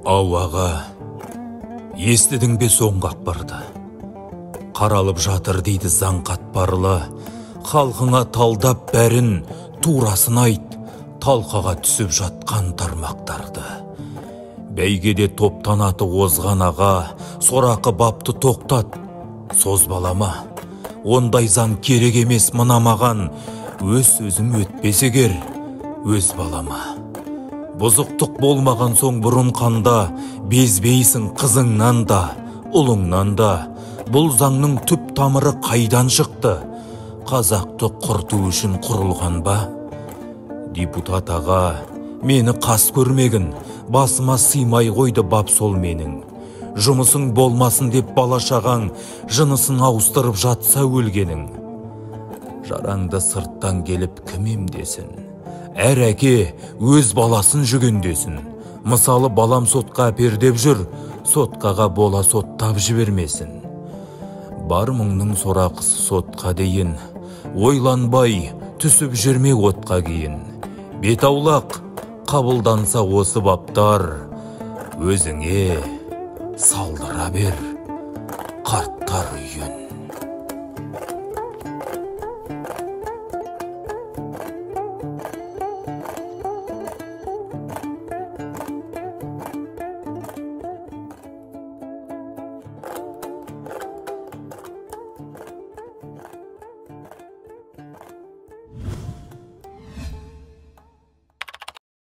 Ауаға, естідің бе соңғы ақпарды? Қаралып жатыр дейді заң қатпарлы, халқыңа талдап бәрін, турасын айт, талқаға түсіп жатқан тармақтарды. Бәйгеде топтанаты озған аға, сорақы бапты тоқтат, созбалама. Ондай заң керек емес мына маған, өз сөзім өтпесе кер, өз балама. Бұзықтық болмаған соң бұрын қанда, безбейсің қызыңнан да, ұлыңнан да. Бұл заңның түп тамыры қайдан шықты? Қазақты құрту үшін құрылған ба? Депутат аға, мені қас көрмегін, басыма сыймай қойды бап сол менің. Жұмысың болмасын деп бала-шағаң жынысын ауыстырып жатса өлгенің. Жараңды сырттан келіп кім емдесін? Әр әке өз баласын жүгендесін. Мысалы балам сотқа әпердеп жүр, соткаға бола соттап жібермесін. Бар мұңның сорақысы сотқа дейін, ойланбай түсіп жүрме отқа кейін. Бетаулақ қабылданса осы баптар, өзіңе салдыра бер қарттар үйін.